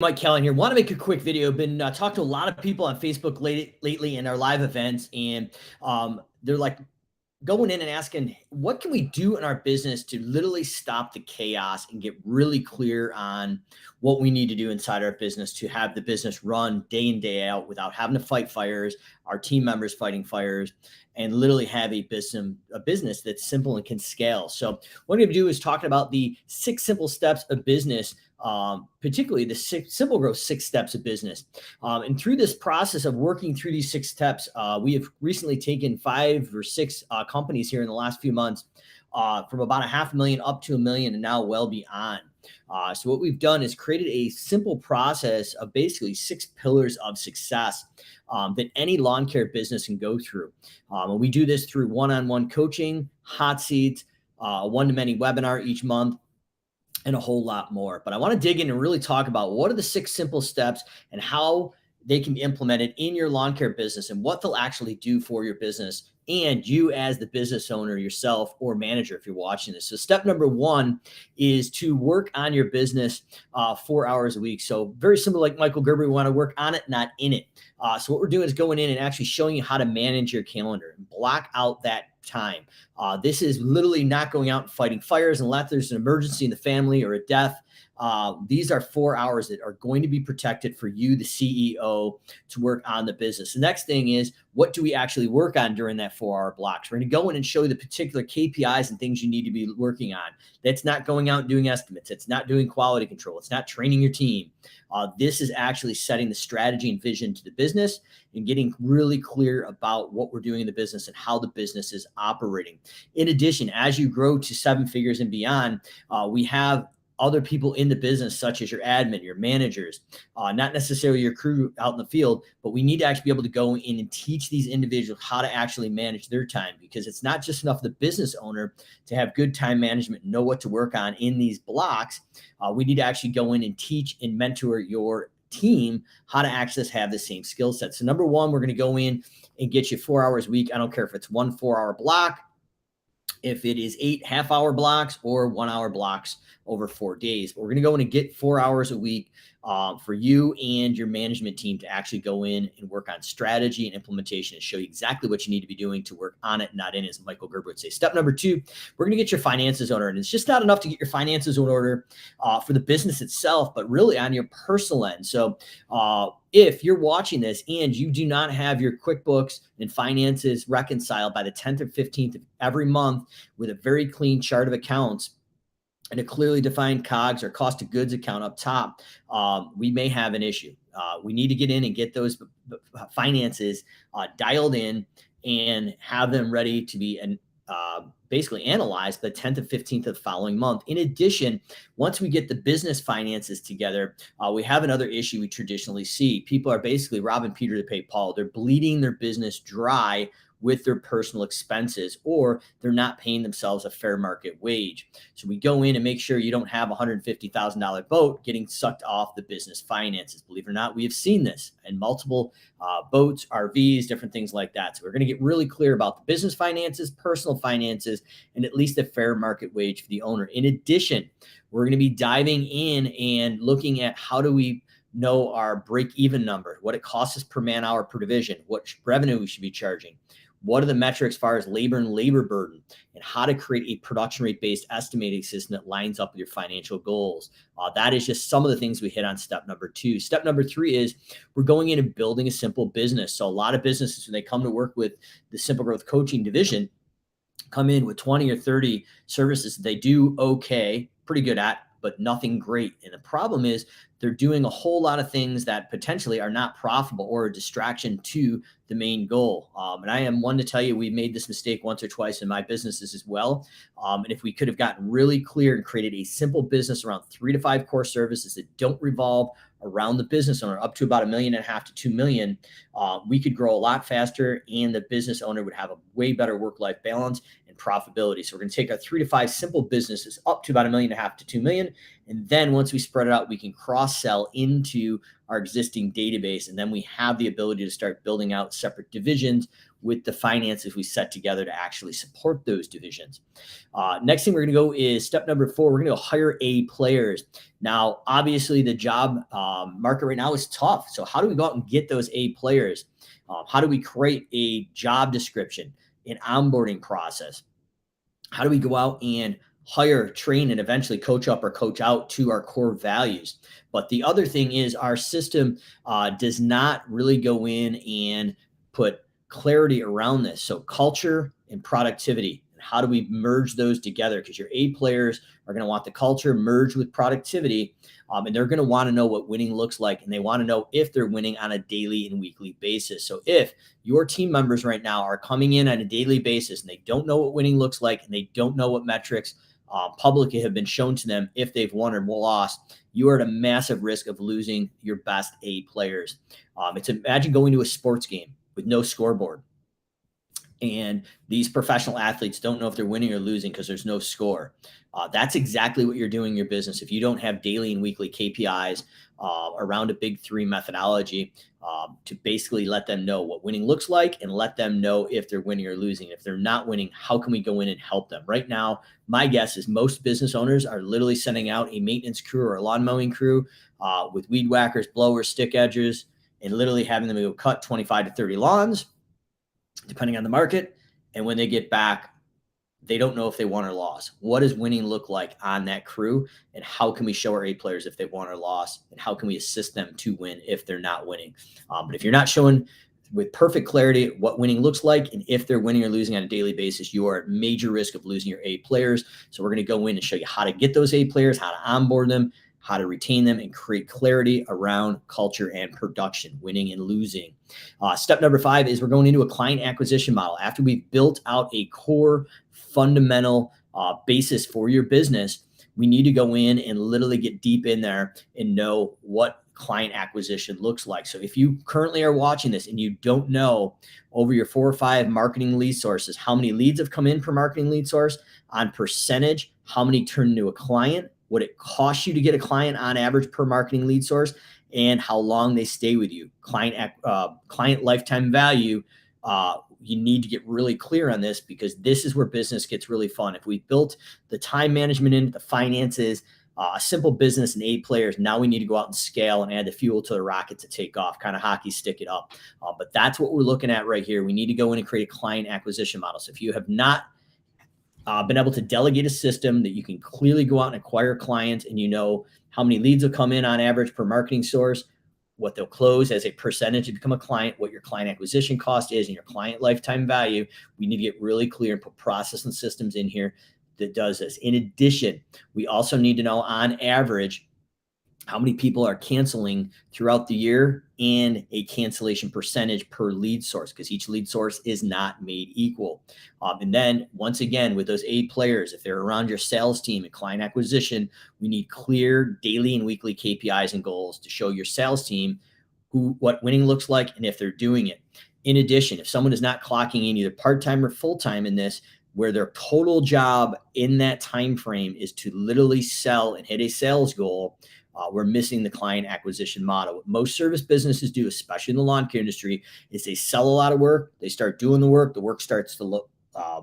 Mike Kellen here. Want to make a quick video. Been talking to a lot of people on Facebook lately in our live events, and they're like going in and asking, what can we do in our business to literally stop the chaos and get really clear on what we need to do inside our business to have the business run day in, day out without having to fight fires, our team members fighting fires, and literally have a business that's simple and can scale. So what I'm going to do is talking about the 6 simple steps of business, particularly the SImpleGrowth 6 steps of business. And through this process of working through these 6 steps, we have recently taken 5 or 6 companies here in the last few months from about $500,000 up to $1 million and now well beyond. So what we've done is created a simple process of basically 6 pillars of success that any lawn care business can go through. And we do this through one-on-one coaching, hot seats, one-to-many webinar each month, and a whole lot more. But I want to dig in and really talk about what are the 6 simple steps and how they can be implemented in your lawn care business and what they'll actually do for your business and you as the business owner yourself or manager if you're watching this. So step number 1 is to work on your business 4 hours a week. So very simple, like Michael Gerber, we want to work on it, not in it. So what we're doing is going in and actually showing you how to manage your calendar and block out that time. This is literally not going out and fighting fires unless there's an emergency in the family or a death. These are 4 hours that are going to be protected for you, the CEO, to work on the business. The next thing is, what do we actually work on during that 4-hour block? So we're going to go in and show you the particular KPIs and things you need to be working on. That's not going out and doing estimates. It's not doing quality control. It's not training your team. This is actually setting the strategy and vision to the business and getting really clear about what we're doing in the business and how the business is operating. In addition, as you grow to 7 figures and beyond, we have other people in the business, such as your admin, your managers, not necessarily your crew out in the field, but we need to actually be able to go in and teach these individuals how to actually manage their time, because it's not just enough for the business owner to have good time management and know what to work on in these blocks. We need to actually go in and teach and mentor your team how to actually have the same skill set. So number 1, we're going to go in and get you 4 hours a week. I don't care if it's 1 4-hour block, if it is 8 half-hour blocks or 1-hour blocks over 4 days. But we're going to go in and get 4 hours a week for you and your management team to actually go in and work on strategy and implementation and show you exactly what you need to be doing to work on it, not in, as Michael Gerber would say. Step number 2, we're going to get your finances in order. And it's just not enough to get your finances in order for the business itself, but really on your personal end. So if you're watching this and you do not have your QuickBooks and finances reconciled by the 10th or 15th of every month with a very clean chart of accounts and a clearly defined COGS or cost of goods account up top, we may have an issue. We need to get in and get those finances dialed in and have them ready to be basically analyzed the 10th or 15th of the following month. In addition, once we get the business finances together, we have another issue we traditionally see. People are basically robbing Peter to pay Paul. They're bleeding their business dry with their personal expenses, or they're not paying themselves a fair market wage. So we go in and make sure you don't have a $150,000 boat getting sucked off the business finances. Believe it or not, we have seen this in multiple boats, RVs, different things like that. So we're going to get really clear about the business finances, personal finances, and at least a fair market wage for the owner. In addition, we're going to be diving in and looking at how do we know our break-even number, what it costs us per man hour per division, what revenue we should be charging. What are the metrics as far as labor and labor burden, and how to create a production rate based estimating system that lines up with your financial goals. That is just some of the things we hit on step number 2. Step number 3 is we're going in and building a simple business. So a lot of businesses, when they come to work with the SImpleGrowth coaching division, come in with 20 or 30 services that they do okay, pretty good at, but nothing great. And the problem is they're doing a whole lot of things that potentially are not profitable or a distraction to the main goal. And I am one to tell you, we made this mistake once or twice in my businesses as well. And if we could have gotten really clear and created a simple business around 3 to 5 core services that don't revolve around the business owner up to about $1.5 million to $2 million, we could grow a lot faster and the business owner would have a way better work-life balance and profitability. So we're going to take our 3 to 5 simple businesses up to about $1.5 million to $2 million And then once we spread it out, we can cross sell into our existing database. And then we have the ability to start building out separate divisions with the finances we set together to actually support those divisions. Next thing we're going to go is step number 4. We're going to go hire A players. Now, obviously, the job market right now is tough. So how do we go out and get those A players? How do we create a job description, an onboarding process? How do we go out and hire, train, and eventually coach up or coach out to our core values? But the other thing is our system does not really go in and put clarity around this. So culture and productivity. How do we merge those together? Because your A players are going to want the culture merged with productivity, and they're going to want to know what winning looks like, and they want to know if they're winning on a daily and weekly basis. So if your team members right now are coming in on a daily basis and they don't know what winning looks like, and they don't know what metrics publicly have been shown to them if they've won or lost, you are at a massive risk of losing your best A players. It's imagine going to a sports game with no scoreboard. And these professional athletes don't know if they're winning or losing because there's no score. That's exactly what you're doing in your business. If you don't have daily and weekly KPIs around a big 3 methodology to basically let them know what winning looks like and let them know if they're winning or losing. If they're not winning, how can we go in and help them? Right now, my guess is most business owners are literally sending out a maintenance crew or a lawn mowing crew with weed whackers, blowers, stick edgers, and literally having them go cut 25 to 30 lawns, depending on the market. And when they get back, they don't know if they won or lost. What does winning look like on that crew? And how can we show our A players if they won or lost? And how can we assist them to win if they're not winning? But if you're not showing with perfect clarity what winning looks like and if they're winning or losing on a daily basis, you are at major risk of losing your A players. So we're going to go in and show you how to get those A players, how to onboard them, how to retain them, and create clarity around culture and production, winning and losing. Step number 5 is we're going into a client acquisition model. After we've built out a core fundamental basis for your business, we need to go in and literally get deep in there and know what client acquisition looks like. So if you currently are watching this and you don't know over your 4 or 5 marketing lead sources, how many leads have come in per marketing lead source on percentage, how many turn into a client, what it costs you to get a client on average per marketing lead source, and how long they stay with you. Client lifetime value. You need to get really clear on this because this is where business gets really fun. If we built the time management in, the finances, a simple business and A players, now we need to go out and scale and add the fuel to the rocket to take off, kind of hockey stick it up. But that's what we're looking at right here. We need to go in and create a client acquisition model. So if you have not been able to delegate a system that you can clearly go out and acquire clients, and you know how many leads will come in on average per marketing source, what they'll close as a percentage to become a client, what your client acquisition cost is, and your client lifetime value, we need to get really clear and put process and systems in here that does this. In addition, we also need to know on average how many people are canceling throughout the year and a cancellation percentage per lead source, because each lead source is not made equal. And then once again, with those A players, if they're around your sales team and client acquisition, we need clear daily and weekly KPIs and goals to show your sales team what winning looks like and if they're doing it. In addition, if someone is not clocking in either part-time or full-time in this, where their total job in that time frame is to literally sell and hit a sales goal, we're missing the client acquisition model. What most service businesses do, especially in the lawn care industry, is they sell a lot of work. They start doing the work starts to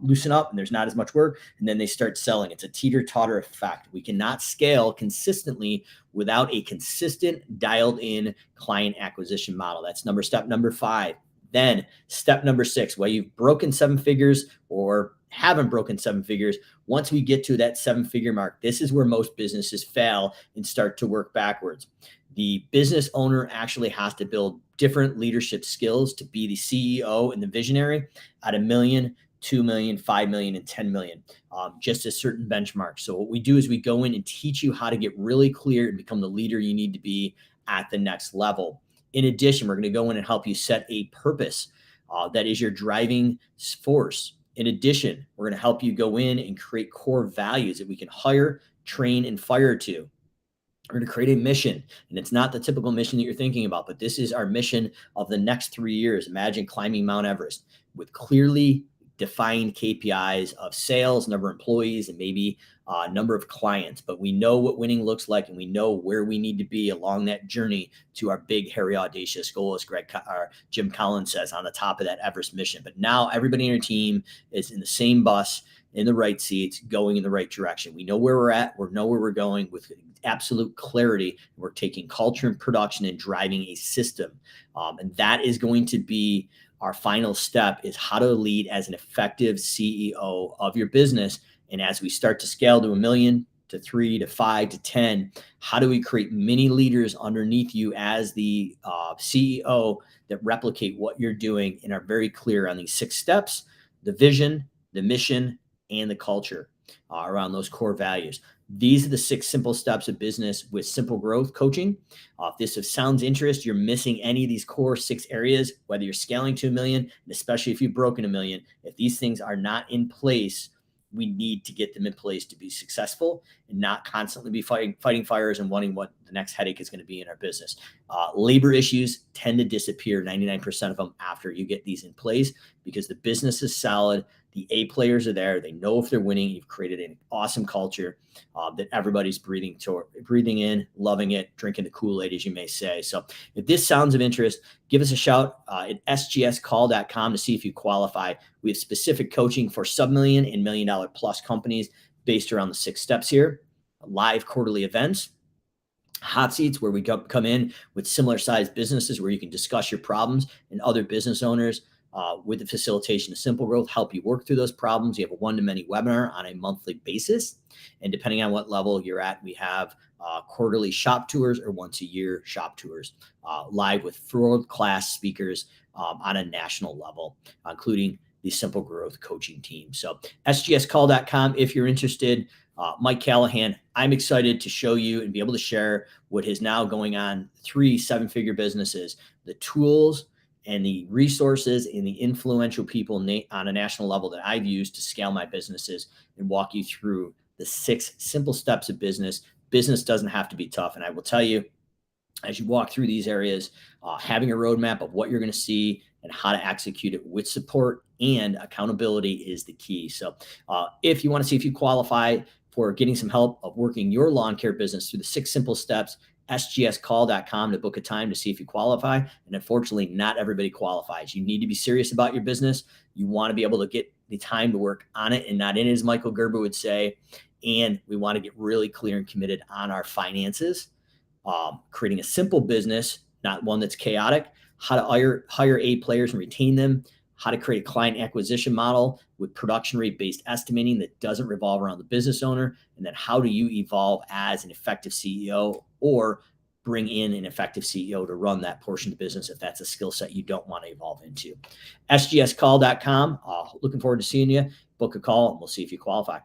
loosen up and there's not as much work, and then they start selling. It's a teeter-totter effect. We cannot scale consistently without a consistent, dialed-in client acquisition model. That's step number 5. Then step number 6, whether you've broken 7 figures or haven't broken 7 figures, once we get to that 7-figure mark, this is where most businesses fail and start to work backwards. The business owner actually has to build different leadership skills to be the CEO and the visionary at $1 million, 2 million, 5 million, and 10 million, just a certain benchmark. So what we do is we go in and teach you how to get really clear and become the leader you need to be at the next level. In addition, we're going to go in and help you set a purpose that is your driving force. In addition, we're going to help you go in and create core values that we can hire, train, and fire to. We're going to create a mission, and it's not the typical mission that you're thinking about, but this is our mission of the next 3 years. Imagine climbing Mount Everest with clearly defined KPIs of sales, number of employees, and maybe number of clients. But we know what winning looks like, and we know where we need to be along that journey to our big, hairy, audacious goal, as Jim Collins says, on the top of that Everest mission. But now everybody in your team is in the same bus, in the right seats, going in the right direction. We know where we're at. We know where we're going with absolute clarity. We're taking culture and production and driving a system. And that is going to be our final step, is how to lead as an effective CEO of your business. And as we start to scale to 1 million, to 3, to 5, to 10, how do we create many leaders underneath you as the CEO that replicate what you're doing and are very clear on these 6 steps, the vision, the mission, and the culture around those core values. These are the 6 simple steps of business with Simple Growth coaching. If this sounds interest, you're missing any of these core 6 areas, whether you're scaling to 1 million, and especially if you've broken 1 million, if these things are not in place, we need to get them in place to be successful and not constantly be fighting fires and wondering what the next headache is going to be in our business. Labor issues tend to disappear, 99% of them, after you get these in place, because the business is solid. The A players are there. They know if they're winning. You've created an awesome culture that everybody's breathing in, loving it, drinking the Kool-Aid, as you may say. So if this sounds of interest, give us a shout at sgscall.com to see if you qualify. We have specific coaching for sub-million and $1 million plus companies based around the 6 steps here. Live quarterly events, hot seats where we come in with similar sized businesses where you can discuss your problems, and other business owners with the facilitation of Simple Growth help you work through those problems. You have a one-to-many webinar on a monthly basis. And depending on what level you're at, we have quarterly shop tours or once a year shop tours live with world-class speakers on a national level, including the Simple Growth coaching team. So sgscall.com if you're interested. Mike Callahan, I'm excited to show you and be able to share what is now going on 3 7-figure businesses, the tools and the resources and the influential people on a national level that I've used to scale my businesses, and walk you through the 6 simple steps of business. Business doesn't have to be tough. And I will tell you, as you walk through these areas, having a roadmap of what you're going to see and how to execute it with support and accountability is the key. So if you want to see if you qualify for getting some help of working your lawn care business through the 6 simple steps, sgscall.com to book a time to see if you qualify. And unfortunately, not everybody qualifies. You need to be serious about your business. You want to be able to get the time to work on it and not in it, as Michael Gerber would say. And we want to get really clear and committed on our finances, creating a simple business, not one that's chaotic, how to hire A players and retain them, how to create a client acquisition model with production rate based estimating that doesn't revolve around the business owner, and then how do you evolve as an effective CEO or bring in an effective CEO to run that portion of the business if that's a skill set you don't want to evolve into. sgscall.com. Looking forward to seeing you. Book a call and we'll see if you qualify.